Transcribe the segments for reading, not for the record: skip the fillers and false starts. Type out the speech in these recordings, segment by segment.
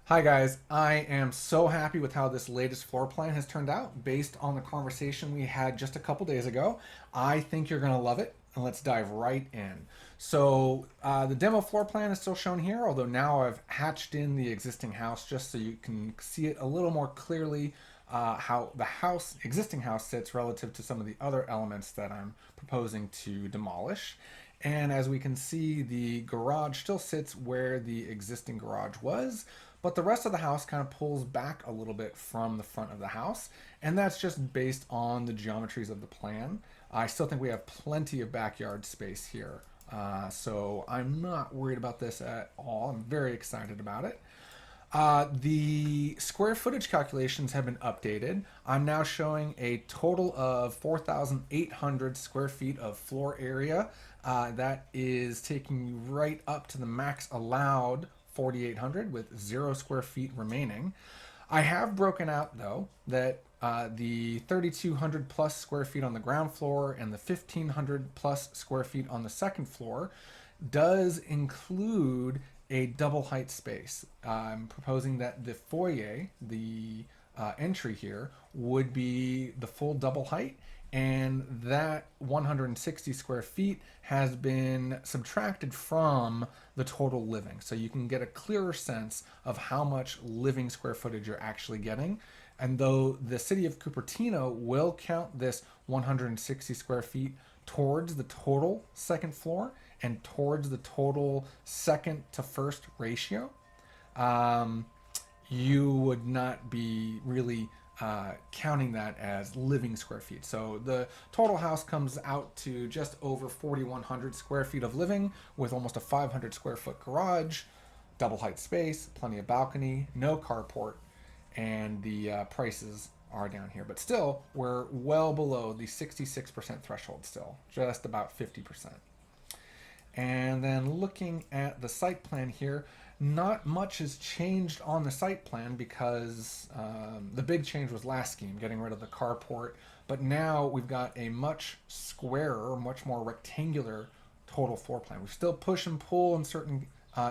Hi guys, I am so happy with how this latest floor plan has turned out based on the conversation we had just a couple days ago. I think you're going to love it, and let's dive right in. The demo floor plan is still shown here, although now I've hatched in the existing house just so you can see it a little more clearly, how the existing house sits relative to some of the other elements that I'm proposing to demolish. And as we can see, the garage still sits where the existing garage was, but the rest of the house kind of pulls back a little bit from the front of the house, and that's just based on the geometries of the plan. I still think we have plenty of backyard space here, so I'm not worried about this at all. I'm very excited about it. The square footage calculations have been updated. I'm now showing a total of 4,800 square feet of floor area. That is taking you right up to the max allowed 4,800 with 0 square feet remaining. I have broken out though that the 3,200 plus square feet on the ground floor and the 1,500 plus square feet on the second floor does include a double height space. I'm proposing that the foyer, the entry here, would be the full double height, and that 160 square feet has been subtracted from the total living. So you can get a clearer sense of how much living square footage you're actually getting. And though the city of Cupertino will count this 160 square feet towards the total second floor and towards the total second to first ratio, um, you would not be really counting that as living square feet. So the total house comes out to just over 4,100 square feet of living with almost a 500 square foot garage, double height space, plenty of balcony, no carport, and the prices are down here. But still, we're well below the 66% threshold still, just about 50%. And then looking at the site plan here, not much has changed on the site plan because the big change was last scheme, getting rid of the carport. But now we've got a much squarer, much more rectangular total floor plan. We still push and pull in certain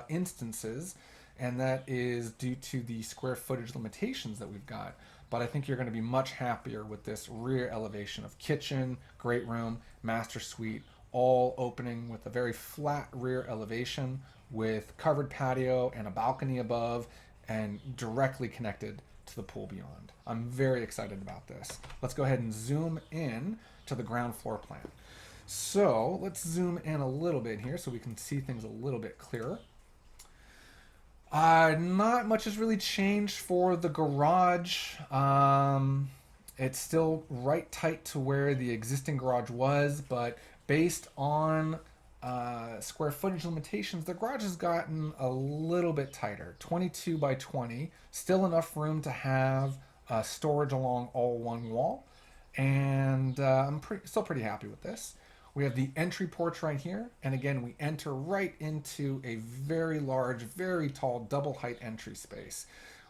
instances, and that is due to the square footage limitations that we've got. But I think you're going to be much happier with this rear elevation of kitchen, great room, master suite, all opening with a very flat rear elevation with covered patio and a balcony above and directly connected to the pool beyond. I'm very excited about this. Let's go ahead and zoom in to the ground floor plan. So let's zoom in a little bit here so we can see things a little bit clearer. Not much has really changed for the garage. It's still right tight to where the existing garage was, but based on square footage limitations, the garage has gotten a little bit tighter. 22 by 20, still enough room to have storage along all one wall, and still pretty happy with this. We have the entry porch right here, and again, we enter right into a very large, very tall double height entry space.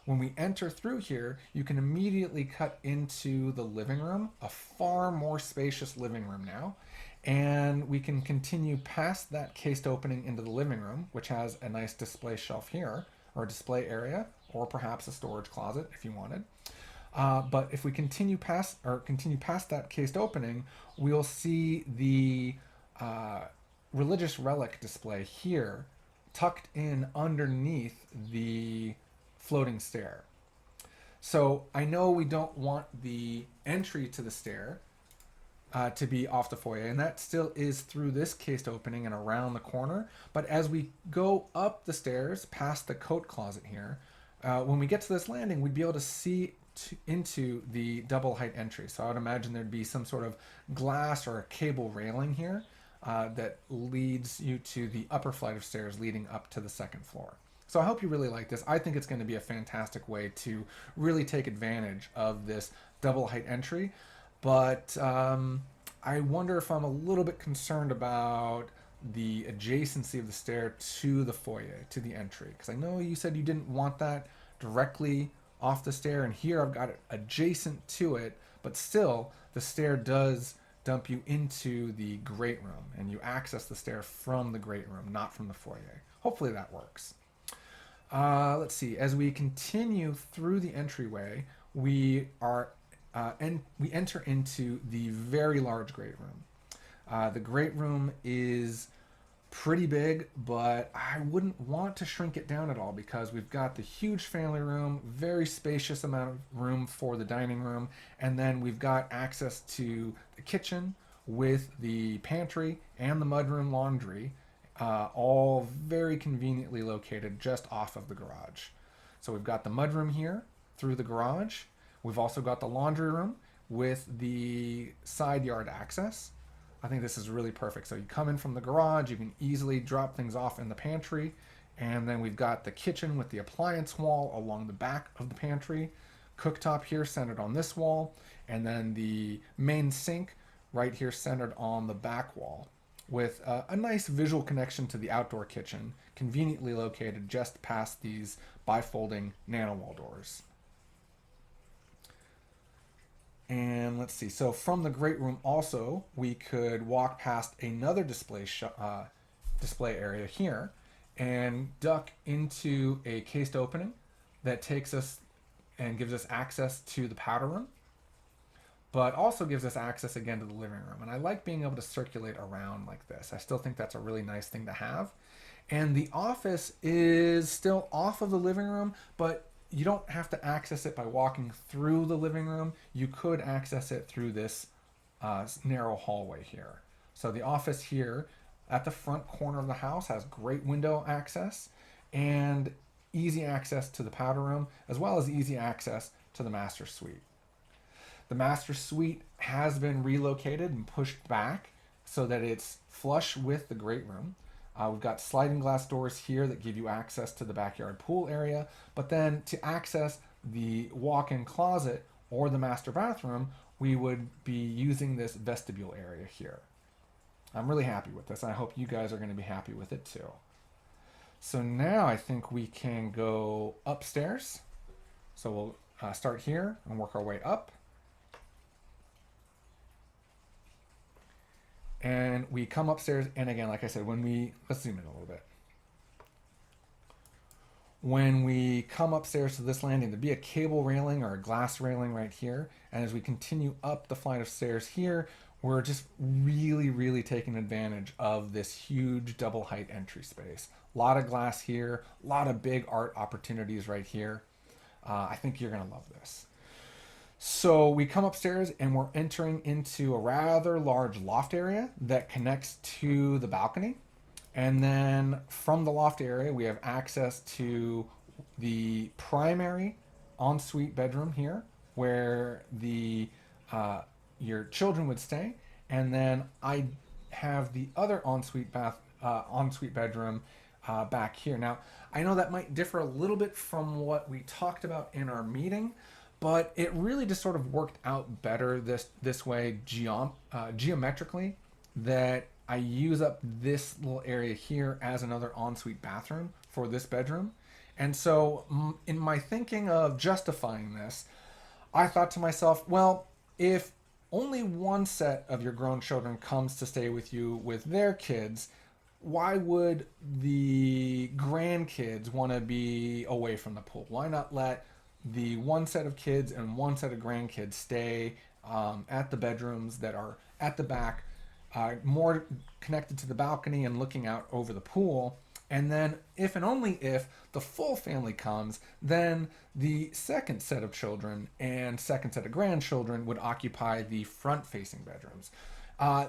When we enter through here, you can immediately cut into the living room, a far more spacious living room now. And we can continue past that cased opening into the living room, which has a nice display shelf here, or a display area, or perhaps a storage closet if you wanted. But if we continue past that cased opening, we'll see the religious relic display here, tucked in underneath the floating stair. So I know we don't want the entry to the stair to be off the foyer, and that still is through this cased opening and around the corner. But as we go up the stairs past the coat closet here, when we get to this landing, we'd be able to see into the double height entry. So I would imagine there'd be some sort of glass or a cable railing here that leads you to the upper flight of stairs leading up to the second floor. So I hope you really like this. I think it's going to be a fantastic way to really take advantage of this double height entry. But I wonder if I'm a little bit concerned about the adjacency of the stair to the foyer, to the entry. Because I know you said you didn't want that directly off the stair, and here I've got it adjacent to it, but still the stair does dump you into the great room, and you access the stair from the great room, not from the foyer. Hopefully that works. Let's see. As we continue through the entryway, we are and we enter into the very large great room. The great room is pretty big, but I wouldn't want to shrink it down at all because we've got the huge family room, very spacious amount of room for the dining room, and then we've got access to the kitchen with the pantry and the mudroom laundry, all very conveniently located just off of the garage. So we've got the mudroom here through the garage. We've also got the laundry room with the side yard access. I think this is really perfect. So you come in from the garage, you can easily drop things off in the pantry, and then we've got the kitchen with the appliance wall along the back of the pantry, cooktop here centered on this wall, and then the main sink right here centered on the back wall with a nice visual connection to the outdoor kitchen, conveniently located just past these bifolding Nanawall doors. And let's see. So from the great room, also we could walk past another display area here, and duck into a cased opening that takes us and gives us access to the powder room, but also gives us access again to the living room. And I like being able to circulate around like this. I still think that's a really nice thing to have. And the office is still off of the living room, but you don't have to access it by walking through the living room. You could access it through this narrow hallway here. So the office here at the front corner of the house has great window access and easy access to the powder room, as well as easy access to the master suite. The master suite has been relocated and pushed back so that it's flush with the great room. We've got sliding glass doors here that give you access to the backyard pool area, but then to access the walk-in closet or the master bathroom, we would be using this vestibule area here. I'm really happy with this, and I hope you guys are going to be happy with it too. So now I think we can go upstairs. So we'll start here and work our way up. And we come upstairs, and again, like I said, let's zoom in a little bit. When we come upstairs to this landing, there'd be a cable railing or a glass railing right here. And as we continue up the flight of stairs here, we're just really, really taking advantage of this huge double height entry space. A lot of glass here, a lot of big art opportunities right here. I think you're gonna love this. So we come upstairs and we're entering into a rather large loft area that connects to the balcony. And then from the loft area, we have access to the primary ensuite bedroom here, where your children would stay. And then I have the other ensuite bedroom back here. Now, I know that might differ a little bit from what we talked about in our meeting, but it really just sort of worked out better this way geometrically, that I use up this little area here as another ensuite bathroom for this bedroom. And so in my thinking of justifying this, I thought to myself, well, if only one set of your grown children comes to stay with you with their kids, why would the grandkids want to be away from the pool? Why not let the one set of kids and one set of grandkids stay at the bedrooms that are at the back, more connected to the balcony and looking out over the pool? And then if and only if the full family comes, then the second set of children and second set of grandchildren would occupy the front facing bedrooms.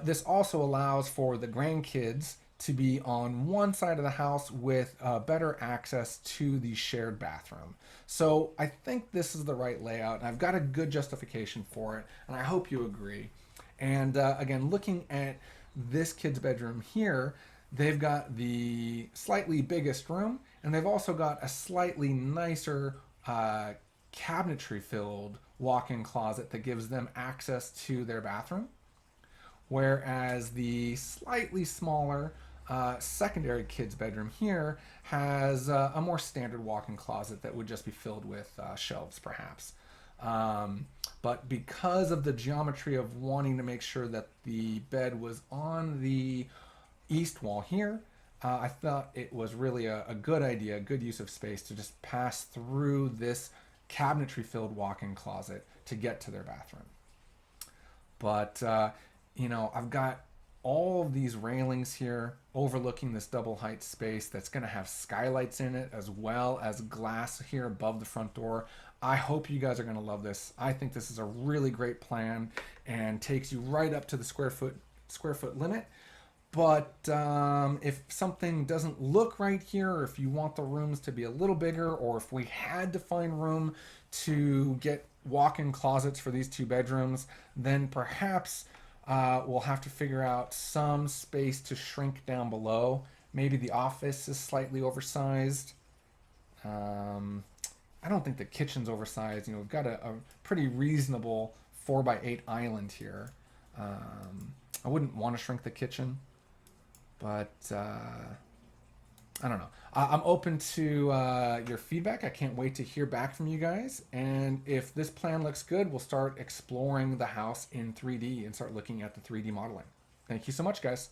This also allows for the grandkids to be on one side of the house with better access to the shared bathroom. So I think this is the right layout, and I've got a good justification for it, and I hope you agree. And again, looking at this kid's bedroom here, they've got the slightly biggest room, and they've also got a slightly nicer cabinetry filled walk-in closet that gives them access to their bathroom. Whereas the slightly smaller secondary kid's bedroom here has a more standard walk-in closet that would just be filled with shelves perhaps. But because of the geometry of wanting to make sure that the bed was on the east wall here, I thought it was really a good idea, a good use of space to just pass through this cabinetry filled walk in closet to get to their bathroom. But, I've got all of these railings here overlooking this double height space that's going to have skylights in it as well as glass here above the front door. I hope you guys are going to love this. I think this is a really great plan and takes you right up to the square foot limit. But if something doesn't look right here, or if you want the rooms to be a little bigger, or if we had to find room to get walk-in closets for these two bedrooms, then perhaps we'll have to figure out some space to shrink down below. Maybe the office is slightly oversized. Um, I don't think the kitchen's oversized. We've got a pretty reasonable 4x8 island here. I wouldn't want to shrink the kitchen, but I don't know. I'm open to your feedback. I can't wait to hear back from you guys. And if this plan looks good, we'll start exploring the house in 3D and start looking at the 3D modeling. Thank you so much, guys.